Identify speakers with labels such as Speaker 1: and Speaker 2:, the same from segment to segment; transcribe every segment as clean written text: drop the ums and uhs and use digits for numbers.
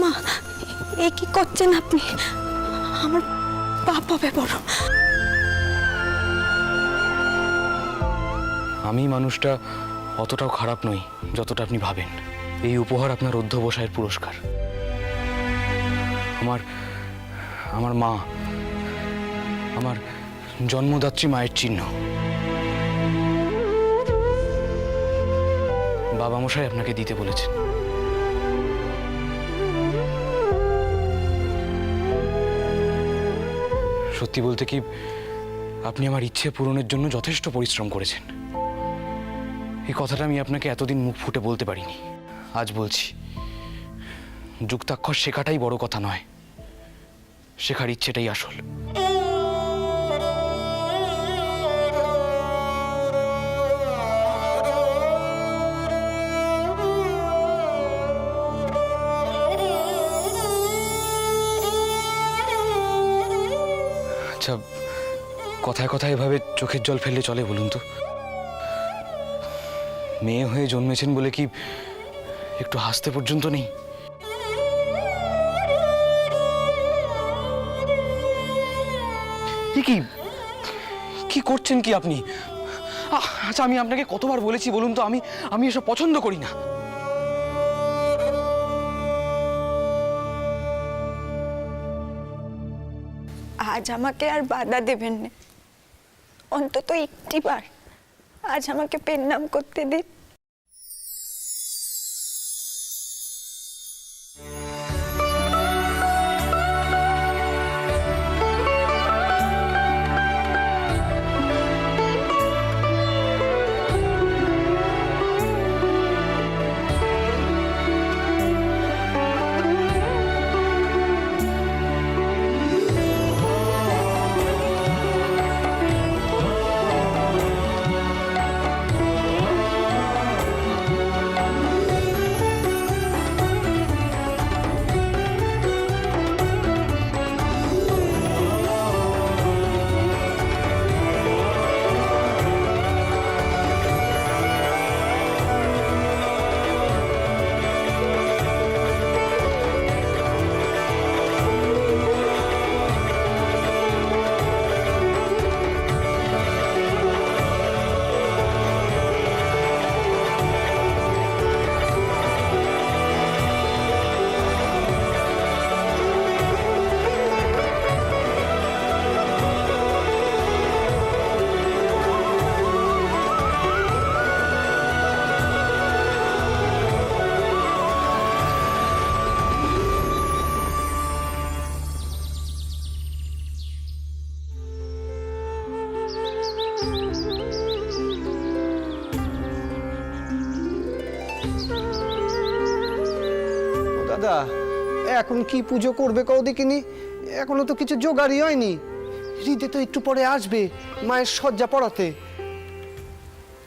Speaker 1: মা, এ কি করছেন আপনি? আমার পাপ হবে বড়।
Speaker 2: আমি মানুষটা অতটাও খারাপ নই যতটা আপনি ভাবেন। এই উপহার আপনার অধ্যবসায়ের পুরস্কার। আমার মা, আমার জন্মদাত্রী মায়ের চিহ্ন। বাবা মশাই আপনাকে দিতে বলেছেন। সত্যি বলতে কি, আপনি আমার ইচ্ছে পূরণের জন্য যথেষ্ট পরিশ্রম করেছেন। এই কথাটা আমি আপনাকে এতদিন মুখ ফুটে বলতে পারিনি, আজ বলছি। যুক্তাক্ষর শেখাটাই বড় কথা নয়, শেখার ইচ্ছেটাই আসল। আচ্ছা, কথায় কথায় এভাবে চোখের জল ফেললে চলে বলুন তো? মেয়ে হয়ে জন্মেছেন বলে কি একটু হাসতে পর্যন্ত নেই? কি কি করছেন কি আপনি? আচ্ছা, আমি আপনাকে কতবার বলেছি বলুন তো, আমি এসব পছন্দ করি না।
Speaker 1: আজ আমাকে আর বাধা দেবেন না, অন্তত একটিবার আজ আমাকে পেন নাম করতে দিন।
Speaker 3: দাদা, এখন কি পুজো করবে কও দেখিনি? এখনো তো কিছু জোগাড়ই হয়নি। হৃদে তো একটু পরে আসবে মায়ের সজ্জা পড়াতে।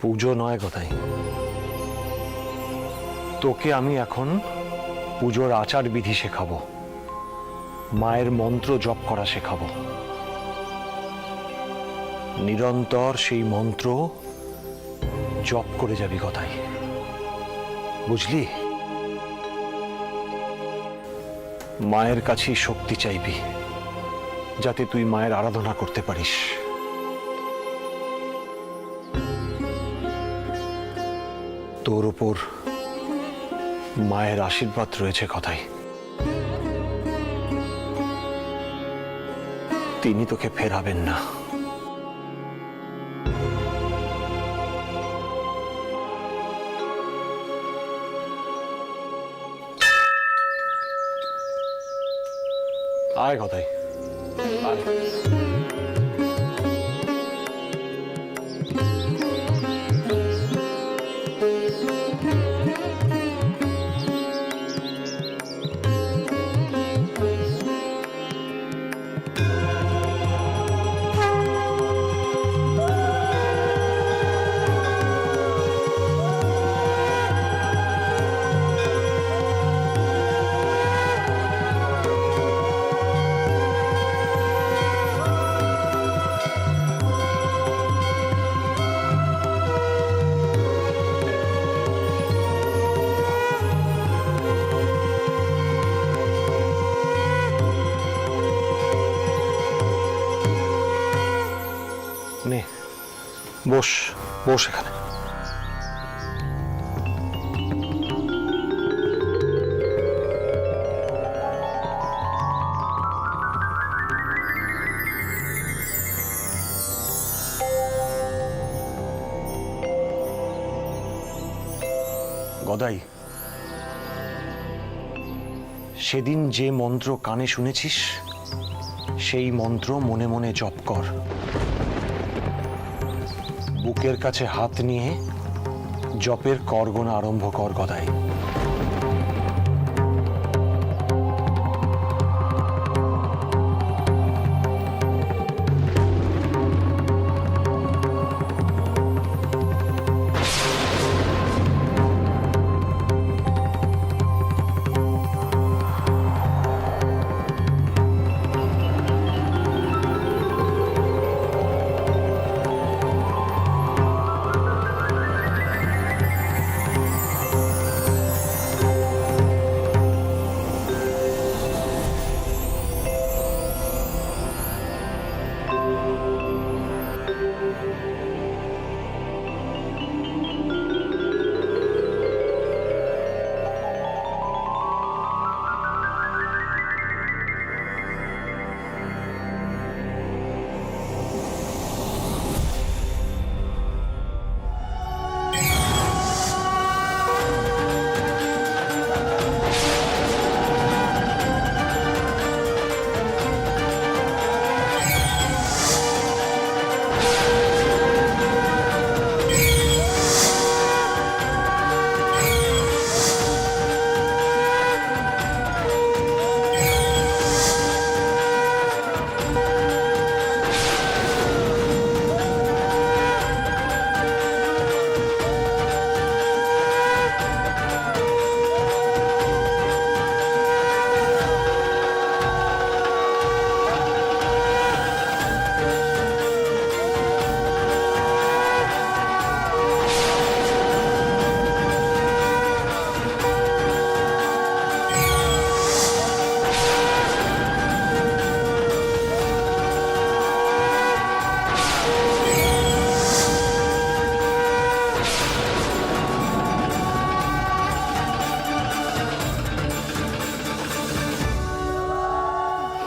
Speaker 4: পুজো নয় কথাই, তোকে আমি এখন পুজোর আচার বিধি শেখাবো, মায়ের মন্ত্র জপ করা শেখাবো। নিরন্তর সেই মন্ত্র জপ করে যাবি কথাই, বুঝলি? মায়ের কাছেই শক্তি চাইবি, যাতে তুই মায়ের আরাধনা করতে পারিস। তোর উপর মায়ের আশীর্বাদ রয়েছে কথাই। তিনি তোকে ফেরাবেন না। আয় কথাই, আয়। বস বস এখানে। গদাই, সেদিন যে মন্ত্র কানে শুনেছিস সেই মন্ত্র মনে মনে জপ কর। বুকের কাছে হাত নিয়ে জপের কর গোনা আরম্ভ কর গদাই।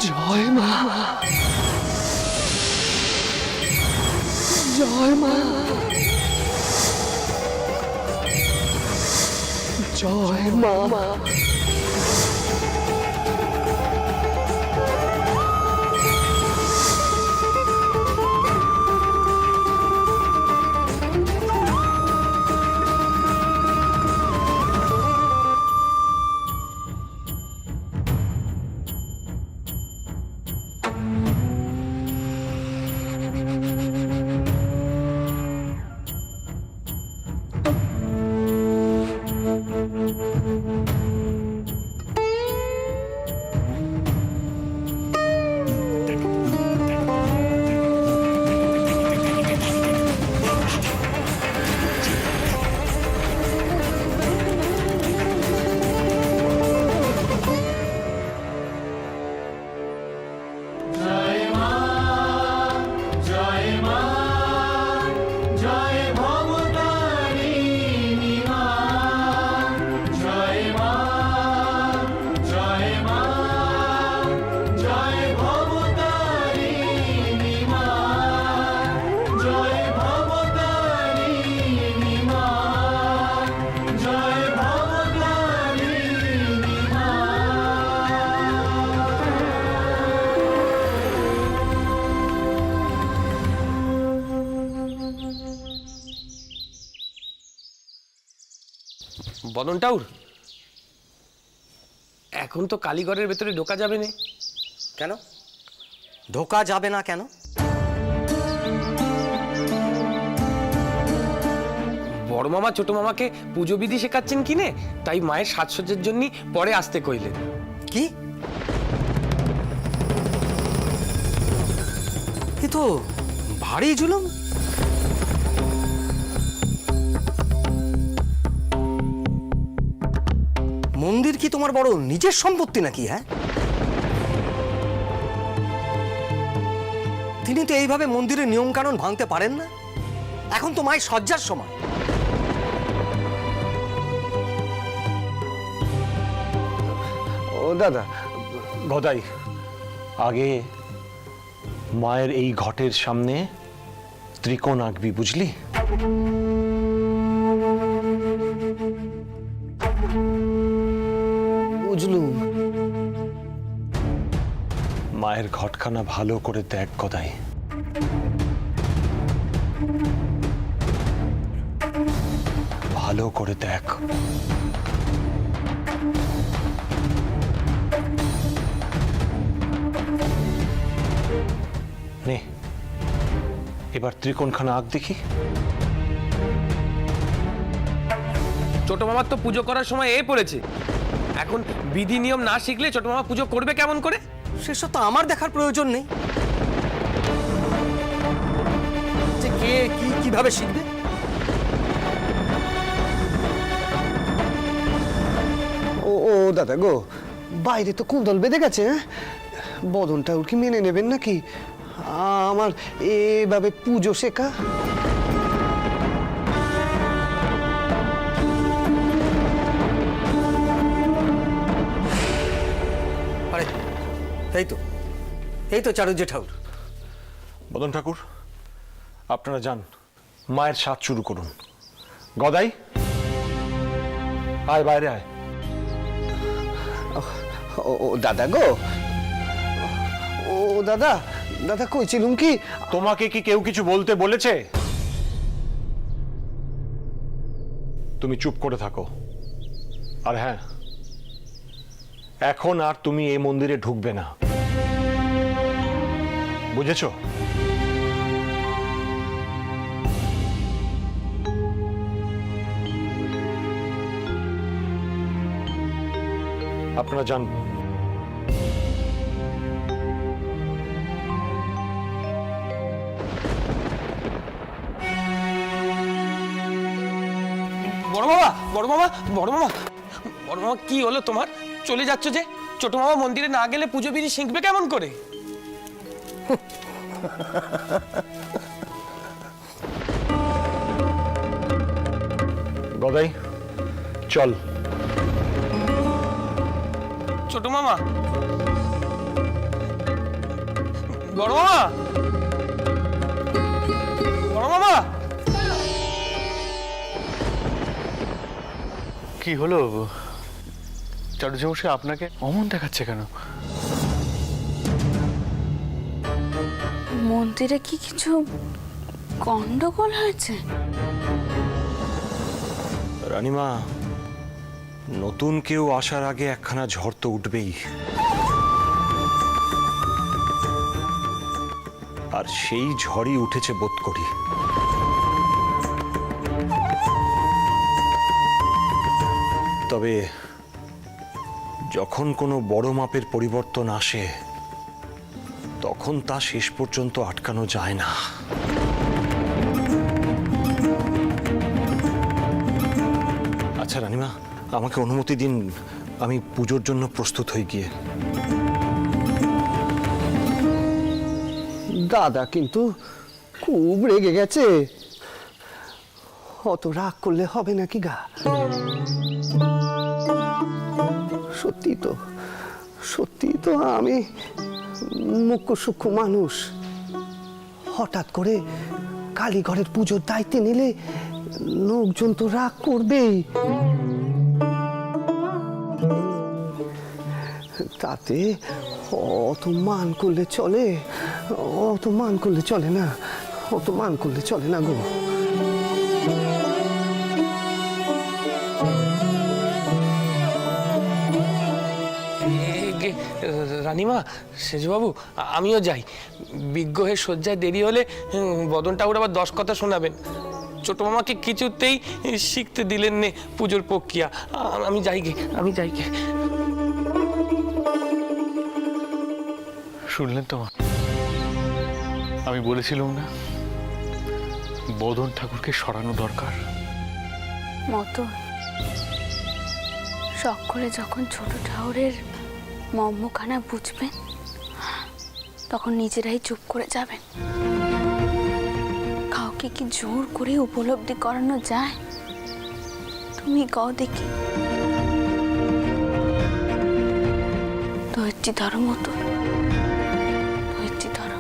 Speaker 3: জয় মা, জয় মা, জয় মা।
Speaker 5: বদন টাউর, এখন তো কালীঘরের ভেতরে ঢোকা যাবে না।
Speaker 6: কেন ঢোকা যাবে না কেন?
Speaker 5: বড় মামা ছোট মামাকে পুজো বিধি শেখাচ্ছেন কিনে, তাই মায়ের সাজসজ্জার জন্য পরে আসতে কইলেন।
Speaker 6: কি তো ভারী জুলুম। মন্দির কি তোমার বড় নিজের সম্পত্তি নাকি? হ্যাঁ, তিনি তো এইভাবে মন্দিরের নিয়ম কানুন ভাঙতে পারেন না। এখন তো মায়ের শয্যার সময়।
Speaker 3: ও দাদা,
Speaker 4: গদাই, আগে মায়ের এই ঘটের সামনে ত্রিকোণ আঁকবি, বুঝলি?
Speaker 3: বুঝলুম।
Speaker 4: মায়ের ঘটখানা ভালো করে দেখ গদাই। ভালো করে দেখ। নে, এবার ত্রিকোণখানা আঁক দেখি।
Speaker 5: ছোট মামার তো পুজো করার সময় পড়েছে, এখন বিধি নিয়ম না শিখলে ছোট মামা পুজো করবে কেমন করে?
Speaker 6: সেসব তো আমার দেখার প্রয়োজন নেই, যে কে কিভাবে শিখবে।
Speaker 3: ও দাদা গো, বাইরে তো কুন্দল বেঁধে গেছে। হ্যাঁ, বদনটা ওর কি মেনে নেবেন নাকি আমার এভাবে পুজো শেখা?
Speaker 6: আরে এই তো চারুজ্জে ঠাকুর।
Speaker 4: মদন ঠাকুর, আপনারা যান, মায়ের সাজ শুরু করুন। গদাই, আয় বাইরে আয়।
Speaker 3: ও দাদা গো, ও দাদা, দাদা কইছিলুম কি,
Speaker 4: তোমাকে কি কেউ কিছু বলতে বলেছে? তুমি চুপ করে থাকো। আর হ্যাঁ, এখন আর তুমি এই মন্দিরে ঢুকবে না, বুঝেছো? আপনারা যান।
Speaker 5: বড় মামা কি হলো তোমার? চলে যাচ্ছ যে? ছোট মামা মন্দিরে না গেলে পুজো বিধি শিখবে কেমন করে?
Speaker 4: গদাই, চল।
Speaker 5: ছোট মামা, বড় মামা,
Speaker 2: কি হলো চাটুজ্যমশাই, আপনাকে অমন দেখাচ্ছে কেন?
Speaker 7: মন্দিরে কি কিছু গন্ডগোল হয়েছে?
Speaker 4: রানীমা, নতুন কেউ আসার আগে একখানা ঝড় তো উঠবেই, আর সেই ঝড়ই উঠেছে বোধ করি। তবে যখন কোনো বড় মাপের পরিবর্তন আসে, তখন তা শেষ পর্যন্ত আটকানো যায় না। আচ্ছা রানীমা, আমাকে অনুমতি দিন, আমি পুজোর জন্য প্রস্তুত হয়ে গিয়ে।
Speaker 3: দাদা কিন্তু খুব রেগে গেছে, অত রাগ করলে হবে নাকি গা? সত্যি তো আমি মুখ্য সূক্ষ্ম মানুষ, হঠাৎ করে কালীঘরের পুজোর দায়িত্ব নিলে লোকজন তো রাগ করবেই। তাতে অত মান করলে চলে? অত মান করলে চলে না, অত মান করলে চলে না গো।
Speaker 5: রানীমা, সেজবাবু, আমিও যাই। বিজ্ঞহের শয্যায় দেরি হলে বদন ঠাকুর আবার 10 কথা শোনাবেন। ছোট মামাকে কিছুতেই শিখতে দিলেন নে পুজোর প্রক্রিয়া। আমি যাই গে।
Speaker 2: শুনলেন তো মা, আমি বলেছিলাম না বদন ঠাকুরকে সরানো দরকার।
Speaker 7: মতো শখ করে যখন ছোট ঠাকুরের মর্মখানা বুঝবেন, তখন নিজেরাই চুপ করে যাবেন, কাউকে মাকে কি জোর করে উপলব্ধি করানো যায়? তুমি কও দেখি। ধৈর্য ধরো মতো, ধৈর্য ধরো।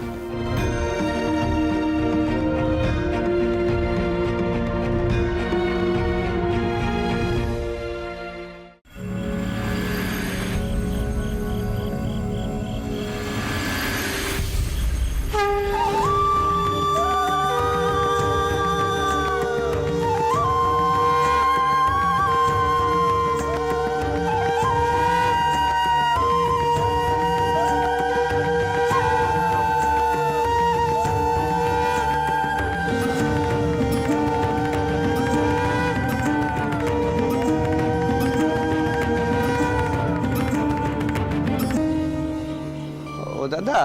Speaker 3: ও দাদা,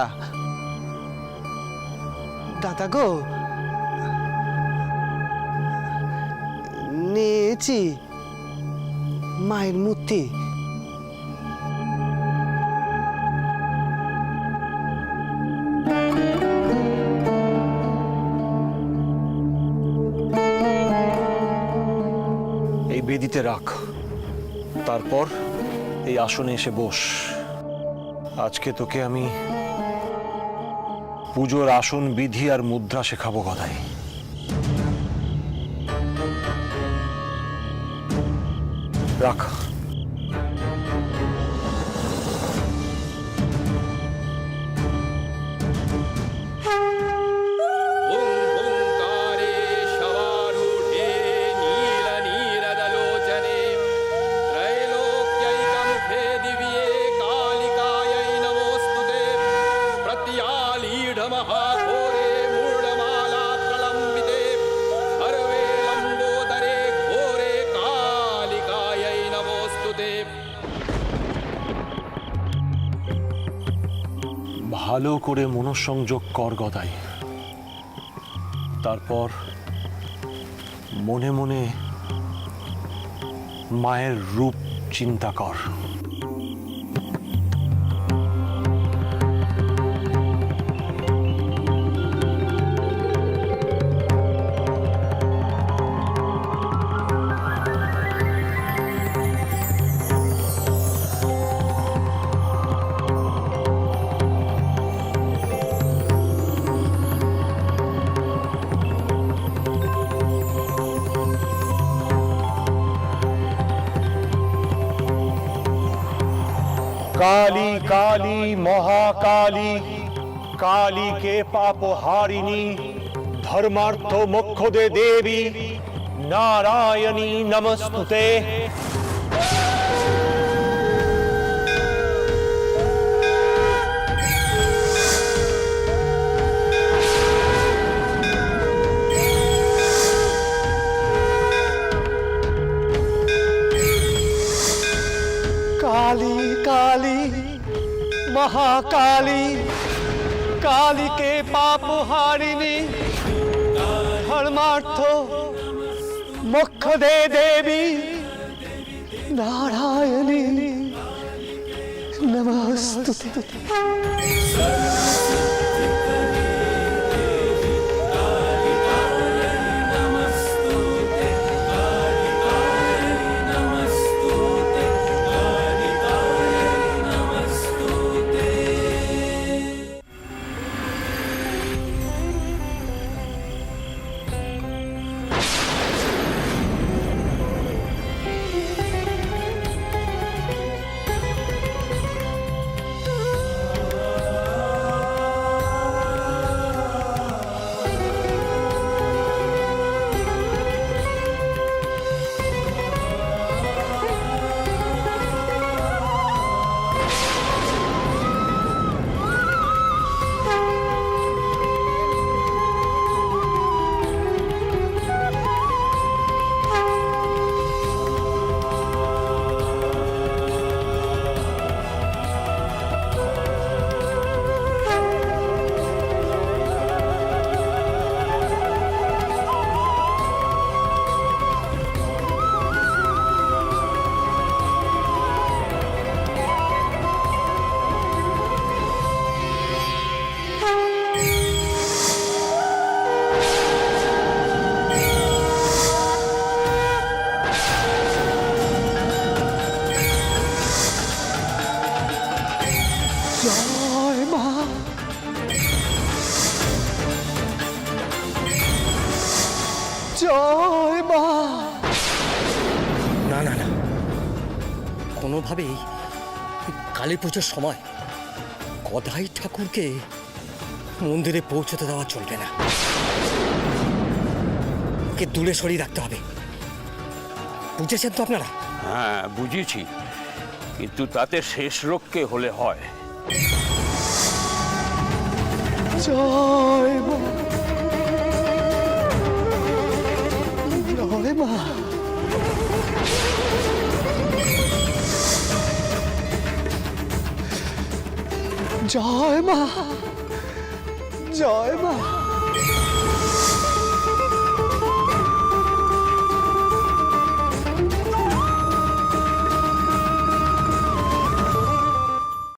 Speaker 3: দাদা গো, নিয়েছি মায়ের মূর্তি।
Speaker 4: এই বেদিতে রাখ, তারপর এই আসনে এসে বস। আজকে তোকে আমি পুজোর আসন বিধি আর মুদ্রা শেখাবো গদাই। রাখ।
Speaker 5: ओंकारे शवारूढे नीलनीरदलोचने त्रैलोक्यैकमुखे दिव्ये कालिकायै नमोऽस्तुते प्रत्यालीढमहाघोरे मूढमाला प्रलम्बिते सर्वे लम्बोदरे घोरे कालिकायै नमोऽस्तुते।
Speaker 4: ভালো করে মনঃসংযোগ কর গদাই। তারপর মনে মনে মায়ের রূপ চিন্তা কর। काली काली महाकाली, काली के पाप हारिणी, धर्मार्थ मोक्ष दे देवी, नारायणी नमस्तुते।
Speaker 3: काली काली महाकाली, काली के पाप हारिणी, धर्मार्थ मोक्ष दे देवी, नारायणी नमस्तुते।
Speaker 6: কোনোভাবেই কালী পুজোর সময় গদাই ঠাকুরকে মন্দিরে পৌঁছতে দেওয়া চলবে না। ওকে দূরে সরিয়ে রাখতে হবে, বুঝেছেন তো আপনারা?
Speaker 8: হ্যাঁ বুঝেছি, কিন্তু তাতে শেষ রক্ষে হলে হয়।
Speaker 3: জয় মা, জয় মা। জয় মা, জয় মা।